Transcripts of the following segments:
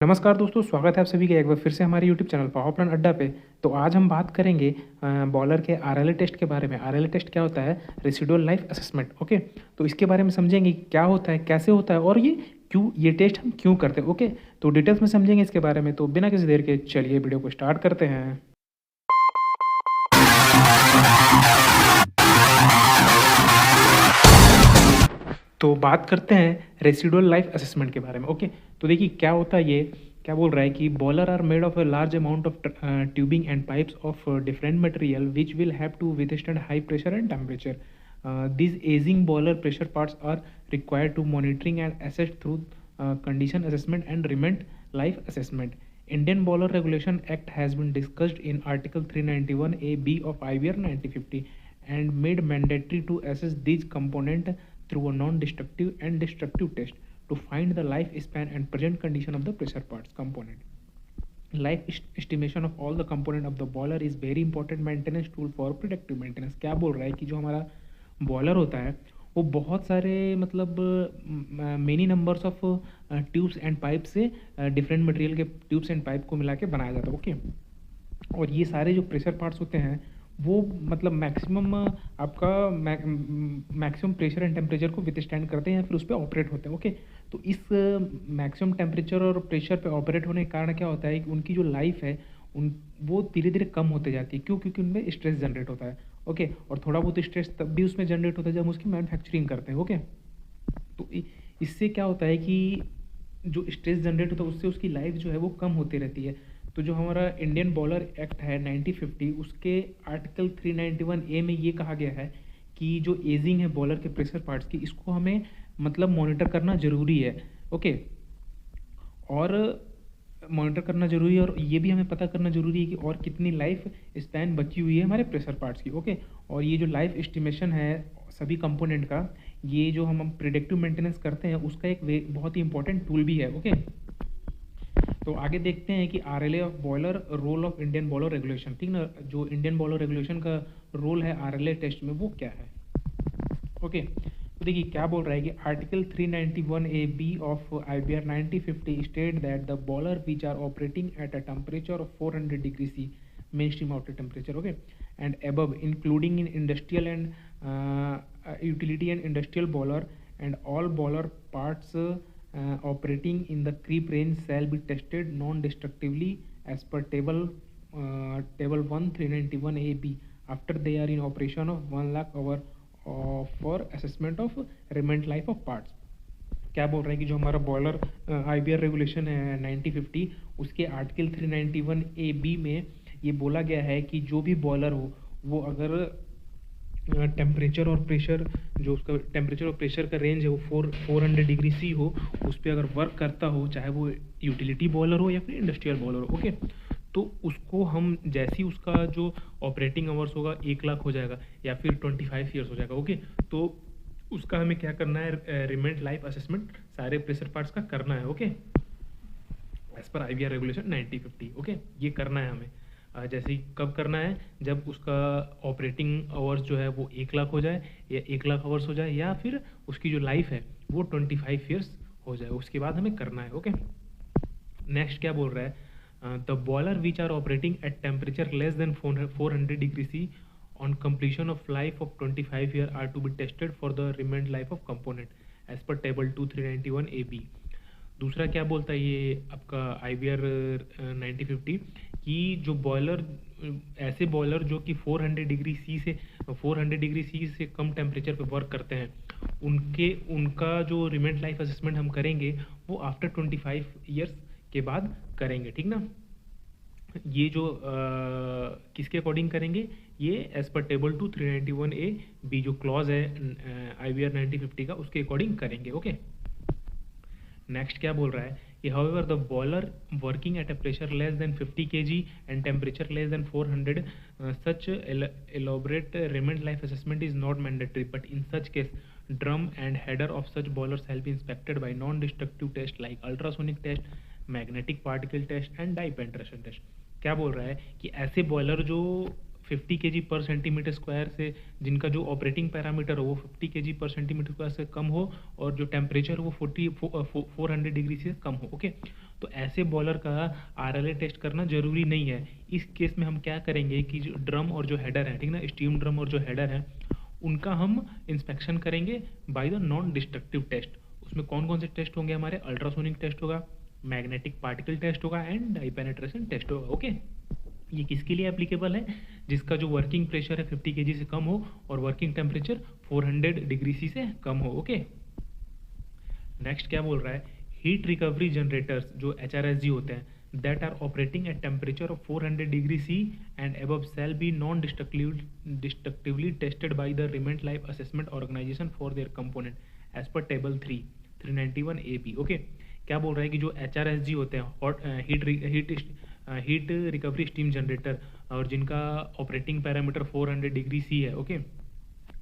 नमस्कार दोस्तों, स्वागत है आप सभी का एक बार फिर से हमारे यूट्यूब चैनल पावर प्लान अड्डा पे। तो आज हम बात करेंगे बॉलर के आरएलए टेस्ट के बारे में। आरएलए टेस्ट क्या होता है? Residual life assessment. ओके, तो इसके बारे में समझेंगे क्या होता है, कैसे होता है और ये टेस्ट हम क्यों करते हैं। ओके, तो डिटेल्स में समझेंगे इसके बारे में। तो बिना किसी देर के चलिए वीडियो को स्टार्ट करते हैं। तो बात करते हैं रेसिडुअल लाइफ असेसमेंट के बारे में। ओके, तो देखिए क्या होता है, ये क्या बोल रहा है कि boiler are made of a large amount of tubing and pipes of different material which will have to withstand high pressure and temperature. These aging boiler pressure parts are required to monitoring and assessed through condition assessment and remnant life assessment. Indian Boiler Regulation Act has been discussed in Article 391A(b) of IBR 1950 and made mandatory to assess these components through a non-destructive and destructive test to find the lifespan and present condition of the pressure parts component. Life estimation of all the component of the boiler is very important maintenance tool for predictive maintenance. क्या बोल रहा है कि जो हमारा boiler होता है वो बहुत सारे मतलब many numbers of tubes and pipe से डिफरेंट मटेरियल के ट्यूब्स एंड पाइप को मिला के बनाया जाता है। ओके, और ये सारे जो प्रेशर पार्ट्स होते हैं वो मतलब मैक्सिमम आपका मैक्सिमम प्रेशर एंड टेम्परेचर को विथस्टैंड करते हैं या फिर उस पर ऑपरेट होते हैं। ओके, तो इस मैक्सिमम टेम्परेचर और प्रेशर पे ऑपरेट होने के कारण क्या होता है कि उनकी जो लाइफ है उन वो धीरे धीरे कम होते जाती है। क्यों? क्योंकि उनमें स्ट्रेस जनरेट होता है। ओके, और थोड़ा बहुत स्ट्रेस तब भी उसमें जनरेट होता है जब उसकी मैन्युफैक्चरिंग करते हैं। ओके, तो इससे क्या होता है कि जो स्ट्रेस जनरेट होता है उससे उसकी लाइफ जो है वो कम होती रहती है। तो जो हमारा इंडियन बॉलर एक्ट है 1950 उसके आर्टिकल 391A में ये कहा गया है कि जो एजिंग है बॉलर के प्रेशर पार्ट्स की, इसको हमें मतलब मॉनिटर करना ज़रूरी है। ओके, और मॉनिटर करना जरूरी है और ये भी हमें पता करना जरूरी है कि और कितनी लाइफ स्पैन बची हुई है हमारे प्रेशर पार्ट्स की। ओके, और ये जो लाइफ एस्टिमेशन है सभी कंपोनेंट का, ये जो हम प्रिडिक्टिव मेंटेनेंस करते हैं उसका एक बहुत ही इंपॉर्टेंट टूल भी है। ओके, तो आगे देखते हैं कि RLA of boiler, role of Indian boiler regulation. ठीक ना, जो इंडियन बॉयलर रेगुलेशन का रोल है आरएलए टेस्ट में वो क्या है। ओके, तो देखिए क्या बोल रहा है कि article 391A(b) of IBR 1950 state that the boiler which are operating at a temperature of 400 degree C main stream outlet temperature, okay, and above including in industrial and utility and industrial boiler and all boiler parts operating in the creep range shall be tested non-destructively as per table 1 391A(b) after they are in operation of 1 lakh hour for assessment of remnant life of parts. क्या बोल रहा है कि जो हमारा boiler IBR regulation है 1950 उसके article 391A(b) में ये बोला गया है कि जो भी बॉयलर हो वो अगर टेम्परेचर और प्रेशर, जो उसका टेम्परेचर और प्रेशर का रेंज है वो 400 डिग्री सी हो, उस पर अगर वर्क करता हो, चाहे वो यूटिलिटी बॉयलर हो या फिर इंडस्ट्रियल बॉयलर हो। ओके, तो उसको हम जैसे ही उसका जो ऑपरेटिंग आवर्स होगा 1 लाख हो जाएगा या फिर 25 ईयर्स हो जाएगा। ओके, तो उसका हमें क्या करना है, रिमेंट लाइफ असेसमेंट सारे प्रेशर पार्ट्स का करना है। ओके, एज पर IBR रेगुलेशन 1950। ओके, ये करना है हमें। जैसे ही कब करना है, जब उसका ऑपरेटिंग आवर्स जो है वो 1 लाख हो जाए या 1 लाख आवर्स हो जाए या फिर उसकी जो लाइफ है वो 25 ईयर्स हो जाए, उसके बाद हमें करना है। ओके, नेक्स्ट क्या बोल रहा है, the boiler which are operating at temperature less than 400 degree C on completion of life of 25 year are to be tested for the remaining life of component as per table 2 391A(b). दूसरा क्या बोलता है ये आपका IBR 1950 कि जो boiler, ऐसे boiler जो कि 400 डिग्री सी से कम टेम्परेचर पे वर्क करते हैं उनका जो रिमेंट लाइफ असेसमेंट हम करेंगे वो आफ्टर 25 ईयर्स के बाद करेंगे। ठीक ना, ये जो किसके अकॉर्डिंग करेंगे, ये एज पर टेबल 2 391A(b) जो क्लॉज है IBR 1950 का उसके अकॉर्डिंग करेंगे। ओके, नेक्स्ट क्या बोल रहा है कि however the boiler working at a pressure less than 50 kg and temperature less than 400 such elaborate remnant life assessment is not mandatory, but in such case drum and header of such boilers shall be inspected by non-destructive test like ultrasonic test, magnetic particle test and dye penetration test. क्या बोल रहा है कि ऐसे boiler जो 50 kg पर centimetre square से, जिनका जो ऑपरेटिंग पैरामीटर हो वो 50 kg पर सेंटीमीटर स्क्वायर से कम हो और जो टेम्परेचर वो 400 डिग्री से कम हो। ओके, तो ऐसे बॉयलर का आरएलए टेस्ट करना ज़रूरी नहीं है। इस केस में हम क्या करेंगे कि जो ड्रम और जो हेडर है, ठीक ना, स्टीम ड्रम और जो हेडर है उनका हम इंस्पेक्शन करेंगे by the non destructive test. उसमें कौन कौन से टेस्ट होंगे हमारे? अल्ट्रासोनिक टेस्ट होगा, मैग्नेटिक पार्टिकल टेस्ट होगा एंड डाई पेनेट्रेशन टेस्ट होगा। ओके, ये किसके लिए एप्लीकेबल है? जिसका जो वर्किंग प्रेशर है 50 kg से कम हो और वर्किंग टेम्परेचर 400 डिग्री सी से कम हो। ओके, नेक्स्ट क्या बोल रहा है? हीट रिकवरी जनरेटर्स जो HRSG होते हैं that are operating at temperature of 400 degree C and above shall be non-destructively tested by the Remain Life Assessment Organization for their component as per table 3 391 AB। Okay, क्या बोल रहा है कि जो HRSG होते हैं hot heat recovery steam generator और जिनका ऑपरेटिंग पैरामीटर 400 डिग्री सी है, ओके,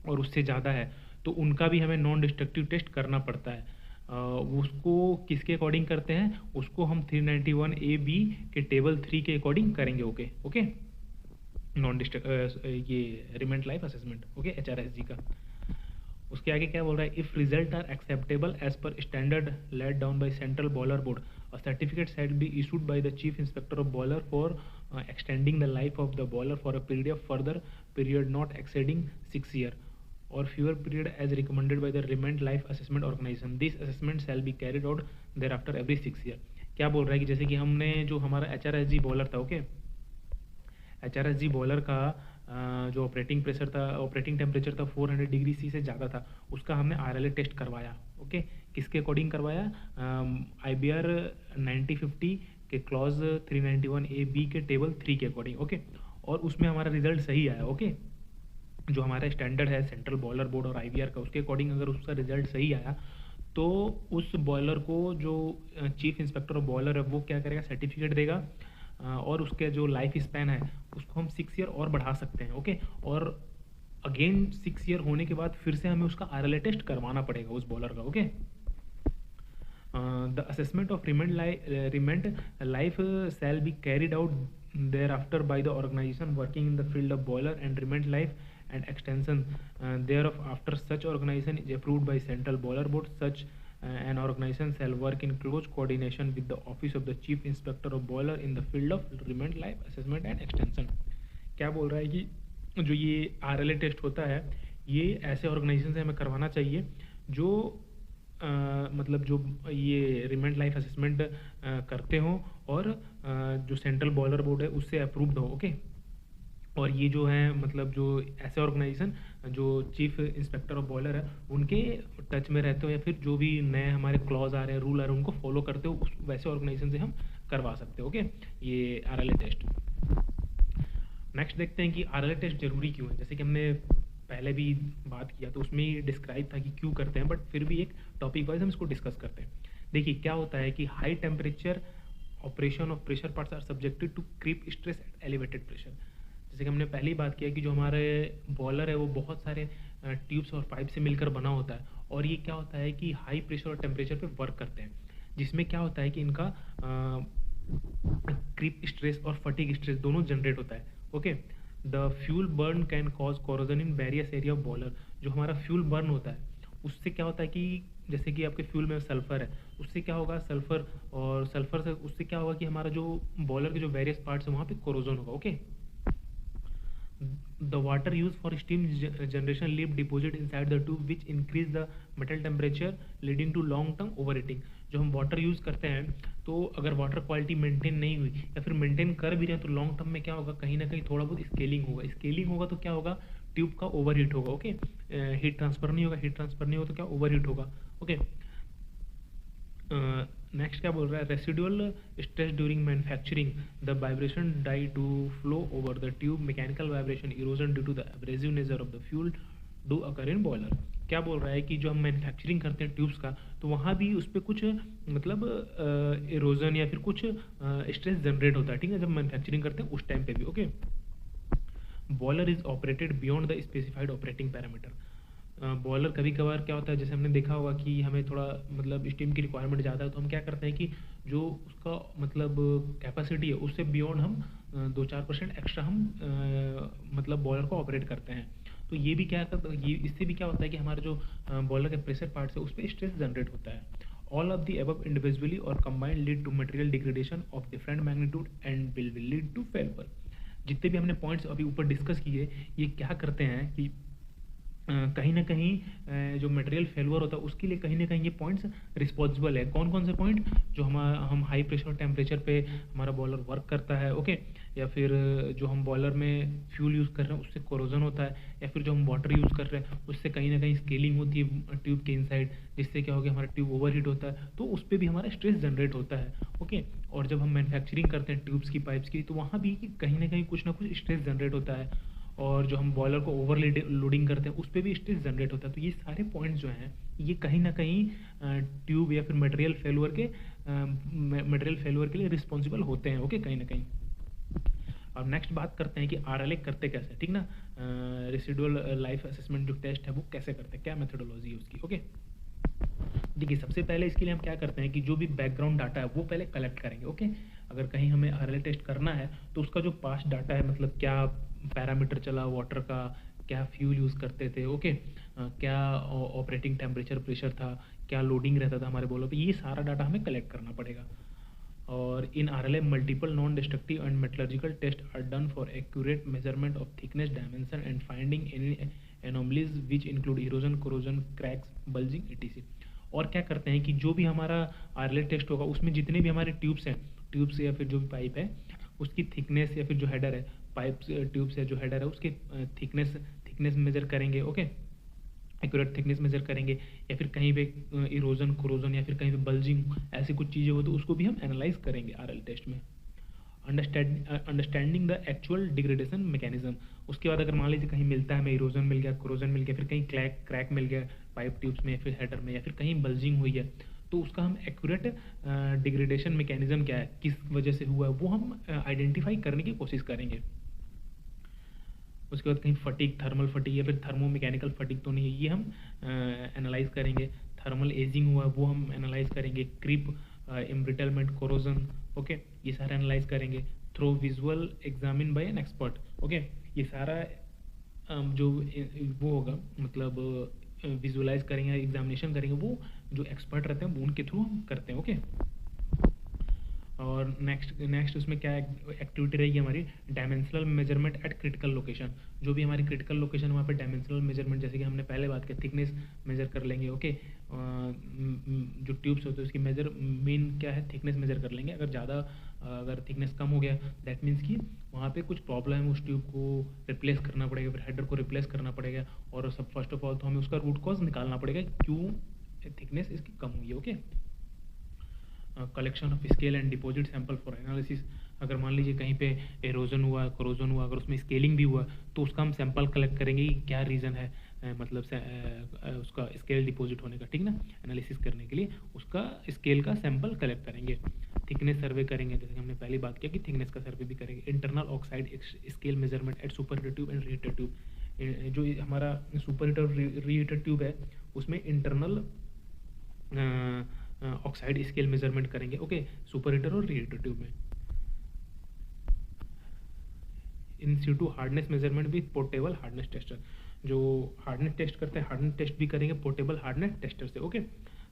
और उससे ज़्यादा है, तो उनका भी हमें नॉन डिस्ट्रक्टिव टेस्ट करना पड़ता है। उसको किसके अकॉर्डिंग करते हैं? उसको हम 391 AB के टेबल 3 के अकॉर्डिंग करेंगे। ओके ओके, नॉन डिस्ट्रक्ट ये remnant life assessment, okay, HRSG का। उसके आगे क्या बोल रहा है? If result are acceptable as per standard let down by central boiler board, a certificate shall be issued by the chief inspector of boiler for extending the life of the boiler for a period of further period not exceeding 6 years or fewer period as recommended by the Remain Life Assessment Organization. This assessment shall be carried out thereafter every 6 years. क्या बोल रहा है कि जैसे कि हमने जो हमारा HRSG बॉयलर था, ओके, HRSG बॉयलर का जो ऑपरेटिंग प्रेशर था, ऑपरेटिंग टेम्परेचर था 400 डिग्री सी से ज़्यादा था, उसका हमने RLA टेस्ट करवाया। ओके, किसके अकॉर्डिंग करवाया? IBR 9050 के क्लॉज 391 AB के टेबल 3 के अकॉर्डिंग। ओके, और उसमें हमारा रिजल्ट सही आया। ओके, जो हमारा स्टैंडर्ड है सेंट्रल बॉयलर बोर्ड और IBR का, उसके अकॉर्डिंग अगर उसका रिजल्ट सही आया तो उस बॉयलर को जो चीफ इंस्पेक्टर ऑफ बॉयलर है वो क्या करेगा? सर्टिफिकेट देगा और उसके जो लाइफ स्पैन है उसको हम 6 year और बढ़ा सकते हैं। ओके, और अगेन 6 year होने के बाद फिर से हमें उसका RLA टेस्ट करवाना पड़ेगा उस बॉयलर का। Okay, the assessment of remained life shall be carried out thereafter by the organization working in the field of boiler and remained life and extension thereof after such organization is approved by central boiler board. Such an organization shall work in close coordination with the office of the chief inspector of boiler in the field of remained life assessment and extension। क्या बोल रहा है कि जो ये RLA test होता है ये ऐसे ऑर्गेनाइजेशन से हमें करवाना चाहिए जो मतलब जो ये रिमेंट लाइफ असेसमेंट करते हों और जो सेंट्रल बॉयलर बोर्ड है उससे अप्रूव्ड हो। ओके, और ये जो है मतलब जो ऐसे ऑर्गेनाइजेशन जो चीफ इंस्पेक्टर ऑफ बॉयलर है उनके टच में रहते हो या फिर जो भी नए हमारे क्लॉज आ रहे हैं, रूल आ रहे हैं, उनको फॉलो करते हो, वैसे ऑर्गेनाइजेशन से हम करवा सकते हो। ओके, ये RLA टेस्ट। नेक्स्ट देखते हैं कि RLA टेस्ट जरूरी क्यों है। जैसे कि हमने पहले भी बात किया तो उसमें ही डिस्क्राइब था कि क्यों करते हैं, बट फिर भी एक टॉपिक वाइज हम इसको डिस्कस करते हैं। देखिए क्या होता है कि high temperature operation of pressure parts are subjected to creep stress at elevated pressure. जैसे कि हमने पहले ही बात किया कि जो हमारे बॉयलर है वो बहुत सारे ट्यूब्स और पाइप से मिलकर बना होता है और ये क्या होता है कि हाई प्रेशर और टेम्परेचर पे वर्क करते हैं, जिसमें क्या होता है कि इनका क्रीप स्ट्रेस और फटीग स्ट्रेस दोनों जनरेट होता है। Okay, the fuel burn can cause corrosion in various area of boiler. जो हमारा फ्यूल बर्न होता है उससे क्या होता है कि जैसे कि आपके फ्यूल में सल्फर है, उससे क्या होगा, सल्फर और सल्फर से उससे क्या होगा कि हमारा जो बॉयलर के जो वेरियस पार्ट्स है वहाँ पे कोरोजन होगा। Okay, the water used for steam generation leave deposit inside the tube which increase the metal temperature leading to long term overheating। जो हम वाटर यूज़ करते हैं तो अगर वाटर क्वालिटी मेंटेन नहीं हुई या फिर मेंटेन कर भी रहे हैं तो लॉन्ग टर्म में क्या होगा, कहीं ना कहीं थोड़ा बहुत स्केलिंग होगा तो क्या होगा, ट्यूब का ओवरहीट होगा। ओके, हीट ट्रांसफर नहीं होगा तो क्या ओवरहीट होगा। ओके, नेक्स्ट क्या बोल रहा है? Residual stress during manufacturing the vibration due to flow over the tube, mechanical vibration erosion due to the abrasive nature of the fuel do occur in boiler. क्या बोल रहा है कि जो हम मैन्युफैक्चरिंग करते हैं ट्यूब्स का तो वहाँ भी उस पर कुछ मतलब इरोजन या फिर कुछ स्ट्रेस जनरेट होता है, ठीक है, जब मैन्युफैक्चरिंग करते हैं उस टाइम पे भी। Okay, boiler is operated beyond the specified operating parameter. Boiler कभी कभार क्या होता है, जैसे हमने देखा होगा कि हमें थोड़ा मतलब स्टीम की रिक्वायरमेंट ज़्यादा है तो हम क्या करते हैं कि जो उसका मतलब कैपेसिटी है उससे बियॉन्ड हम 2-4% एक्स्ट्रा हम मतलब बॉयलर को ऑपरेट करते हैं। तो ये भी क्या करता है, ये इससे भी क्या होता है कि हमारा जो बॉयलर के प्रेशर पार्ट है उस पर स्ट्रेस जनरेट होता है। All of the above individually और combined lead to material degradation of different magnitude and will lead to failure. जितने भी हमने पॉइंट्स अभी ऊपर डिस्कस किए, ये क्या करते हैं कि कहीं ना कहीं जो मटेरियल फेलवर होता है उसके लिए कहीं ना कहीं ये पॉइंट्स रिस्पॉन्सिबल है। कौन कौन से पॉइंट? जो हम हाई प्रेशर टेम्परेचर पे हमारा बॉयलर वर्क करता है, ओके, या फिर जो हम बॉयलर में फ्यूल यूज़ कर रहे हैं उससे कोरोजन होता है, या फिर जो हम वाटर यूज़ कर रहे हैं उससे कहीं ना कहीं स्केलिंग होती है ट्यूब के इनसाइड, जिससे क्या होगा हमारा ट्यूब ओवरहीट होता है, तो उस पर भी हमारा स्ट्रेस जनरेट होता है, ओके। और जब हम मैन्युफैक्चरिंग करते हैं ट्यूब्स की, पाइप्स की, तो वहाँ भी कहीं ना कुछ स्ट्रेस जनरेट होता है। और जो हम बॉयलर को ओवर लोडिंग करते हैं उस पर भी स्ट्रेस जनरेट होता है। तो ये सारे पॉइंट्स जो हैं ये कहीं ना कहीं ट्यूब या फिर मटेरियल फेलुअर के लिए रिस्पॉन्सिबल होते हैं, ओके, कहीं ना कहीं। अब नेक्स्ट बात करते हैं कि आरएलए करते कैसे, ठीक ना। रेसिडुअल लाइफ असेसमेंट जो टेस्ट है वो कैसे करते हैं, क्या मेथोडोलॉजी है उसकी, ओके। देखिए, सबसे पहले इसके लिए हम क्या करते हैं कि जो भी बैकग्राउंड डाटा है वो पहले कलेक्ट करेंगे, ओके। अगर कहीं हमें आरएलए टेस्ट करना है तो उसका जो पास्ट डाटा है, मतलब क्या पैरामीटर चला वाटर का, क्या फ्यूल यूज़ करते थे, ओके, क्या ऑपरेटिंग टेम्परेचर प्रेशर था, क्या लोडिंग रहता था हमारे बॉलर पे, ये सारा डाटा हमें कलेक्ट करना पड़ेगा। और in RLA multiple non destructive and metallurgical test are done for accurate measurement of thickness, dimension and finding any anomalies which include erosion, corrosion, cracks, bulging etc। और क्या करते हैं कि जो भी हमारा आरएलए टेस्ट होगा उसमें जितने भी हमारे ट्यूब्स हैं, ट्यूब्स या फिर जो भी पाइप है उसकी थिकनेस, या फिर जो हेडर है पाइप ट्यूब्स है जो हेडर है उसके थिकनेस मेजर करेंगे, ओके, एक्यूरेट थिकनेस मेजर करेंगे, या फिर कहीं पे इरोजन, कोरोजन, या फिर कहीं पे बल्जिंग, ऐसी कुछ चीज़ें हो तो उसको भी हम एनालाइज करेंगे आरएल टेस्ट में। Understanding the actual degradation mechanism. उसके बाद अगर मान लीजिए कहीं मिलता है हमें इरोजन मिल गया, कोरोजन मिल गया, फिर कहीं क्रैक मिल गया पाइप ट्यूब्स में, या फिर हेडर में, या फिर कहीं बल्जिंग हुई है, तो उसका हम एक्यूरेट डिग्रेडेशन मैकेनिज्म क्या है, किस वजह से हुआ है, वो हम आइडेंटिफाई करने की कोशिश करेंगे। उसके बाद कहीं फटीक, थर्मल फटीक या फिर थर्मोमैकेनिकल फटीक तो नहीं है, ये हम एनालाइज करेंगे। थर्मल एजिंग हुआ वो हम एनालाइज करेंगे। क्रीप, एम्ब्रिटलमेंट, कोरोजन, ओके, ये सारा एनालाइज करेंगे through visual examine by an expert, okay. ये सारा जो वो होगा, मतलब विजुअलाइज करेंगे, एग्जामिनेशन करेंगे, वो जो एक्सपर्ट रहते हैं वो उनके थ्रू हम करते हैं, ओके। और नेक्स्ट उसमें क्या एक्टिविटी रहेगी हमारी, dimensional measurement eight critical location. जो भी हमारी क्रिटिकल लोकेशन वहाँ पे डायमेंशनल मेजरमेंट, जैसे कि हमने पहले बात की, थिकनेस मेजर कर लेंगे, ओके। जो ट्यूब्स होते हैं उसकी मेन क्या है, थिकनेस मेजर कर लेंगे। अगर थिकनेस कम हो गया दैट मीन्स कि वहाँ पे कुछ प्रॉब्लम है, उस ट्यूब को रिप्लेस करना पड़ेगा, फिर हेडर को रिप्लेस करना पड़ेगा, और सब फर्स्ट ऑफ ऑल तो हमें उसका रूट कॉज निकालना पड़ेगा, क्यों थिकनेस इसकी कम हुई है, okay. Collection of scale and deposit sample for analysis. अगर मान लीजिए कहीं पे एरोजन हुआ, कोरोजन हुआ, अगर उसमें स्केलिंग भी हुआ तो उसका हम सैंपल कलेक्ट करेंगे कि क्या रीज़न है, मतलब उसका स्केल डिपॉजिट होने का, ठीक ना। एनालिसिस करने के लिए उसका स्केल का सैंपल कलेक्ट करेंगे। थिकनेस सर्वे करेंगे, जैसे हमने पहली बात किया कि थिकनेस का सर्वे भी करेंगे। Internal oxide scale measurement at super heater tube and reheater tube. जो हमारा सुपर हीटर रीहीटर ट्यूब है उसमें इंटरनल ऑक्साइड स्केल मेजरमेंट करेंगे, ओके, सुपर हीटर और रीहीटर ट्यूब में। In situ hardness measurement with portable hardness tester. जो hardness test करते हैं हार्डनेस टेस्ट भी करेंगे पोर्टेबल हार्डनेस टेस्टर से, ओके।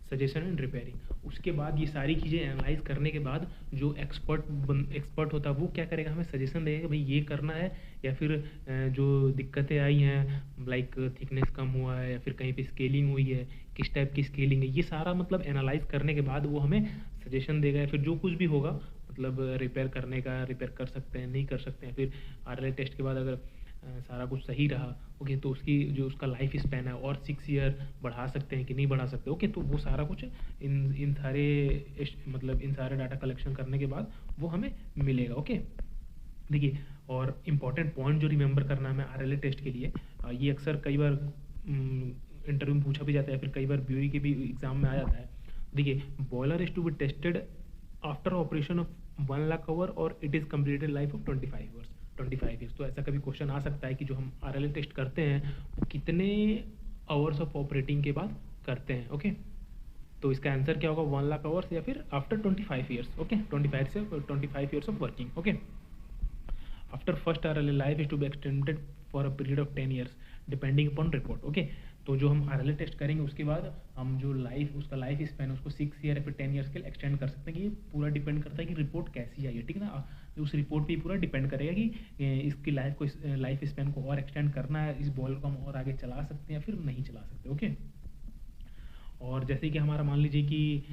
Suggestion and repairing. उसके बाद ये सारी चीज़ें एनालाइज करने के बाद जो एक्सपर्ट होता है वो क्या करेगा, हमें सजेशन देगा भाई ये करना है, या फिर जो दिक्कतें आई हैं लाइक थिकनेस कम हुआ है, या फिर कहीं पे स्केलिंग हुई है, किस टाइप की स्केलिंग है, ये सारा मतलब एनालाइज करने के बाद वो हमें सजेशन देगा, या फिर जो कुछ भी होगा मतलब रिपेयर करने का, रिपेयर कर सकते हैं, नहीं कर सकते हैं। फिर आरएलए टेस्ट के बाद अगर सारा कुछ सही रहा, ओके, तो उसका लाइफ स्पैन है और 6 ईयर बढ़ा सकते हैं कि नहीं बढ़ा सकते, ओके। तो वो सारा कुछ इन सारे डाटा कलेक्शन करने के बाद वो हमें मिलेगा, ओके। देखिए, और इम्पॉर्टेंट पॉइंट जो रिमेंबर करना है हमें आरएलए टेस्ट के लिए, ये अक्सर कई बार इंटरव्यू में पूछा भी जाता है, फिर कई बार ब्यूरी के भी एग्जाम में आ जाता है। देखिए, boiler is to be tested after operation of 1 lakh hour और it is completed life of 25 years. तो ऐसा कभी क्वेश्चन आ सकता है कि जो हम आरएलए टेस्ट करते हैं वो कितने आवर्स ऑफ ऑपरेटिंग के बाद करते हैं, ओके। तो इसका आंसर क्या होगा, 1 लाख आवर्स या फिर after 25 years. Okay, 25 years of working. Okay, after first RLA life is to be extended for a period of 10 years depending upon report. Okay, तो जो हम RLA टेस्ट करेंगे उसके बाद हम जो उसका लाइफ स्पैन उसको 6 ईयर या फिर 10 ईयर्स के लिए एक्सटेंड कर सकते हैं। कि ये पूरा डिपेंड करता है कि रिपोर्ट कैसी आई है, ठीक है ना। उस रिपोर्ट पे पूरा डिपेंड करेगा कि इसकी लाइफ स्पैन को और एक्सटेंड करना है, इस बॉल को हम और आगे चला सकते हैं या फिर नहीं चला सकते। ओके, और जैसे कि हमारा मान लीजिए कि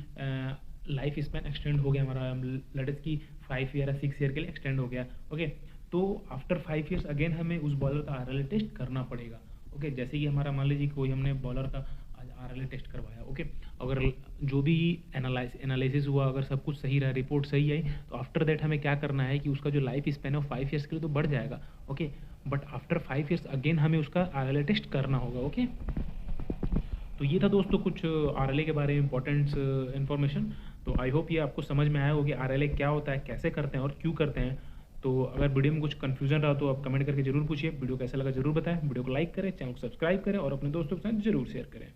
लाइफ स्पैन एक्सटेंड हो गया हमारा, लेट्स की 5 ईयर या 6 ईयर के लिए एक्सटेंड हो गया। ओके, तो आफ्टर 5 ईयर्स अगेन हमें उस बॉलर का RLA टेस्ट करना पड़ेगा। ओके, जैसे कि हमारा मान लीजिए कोई हमने बॉलर का RLA टेस्ट करवाया। ओके, अगर जो भी एनालिसिस हुआ, अगर सब कुछ सही रहा, रिपोर्ट सही आई, तो आफ्टर दैट हमें क्या करना है कि उसका जो लाइफ स्पैन है 5 ईयर्स के लिए तो बढ़ जाएगा। Okay, but after 5 years again हमें उसका RLA टेस्ट करना होगा। ओके, तो ये था दोस्तों कुछ RLA के बारे में इंपॉर्टेंट इन्फॉर्मेशन। तो आई होप ये आपको समझ में आया होगा कि RLA क्या होता है, कैसे करते हैं और क्यों करते हैं। तो अगर वीडियो में कुछ कन्फ्यूजन रहा तो आप कमेंट करके जरूर पूछिए। वीडियो कैसा लगा जरूर बताएं। वीडियो को लाइक करें, चैनल को सब्सक्राइब करें और अपने दोस्तों के साथ जरूर शेयर करें।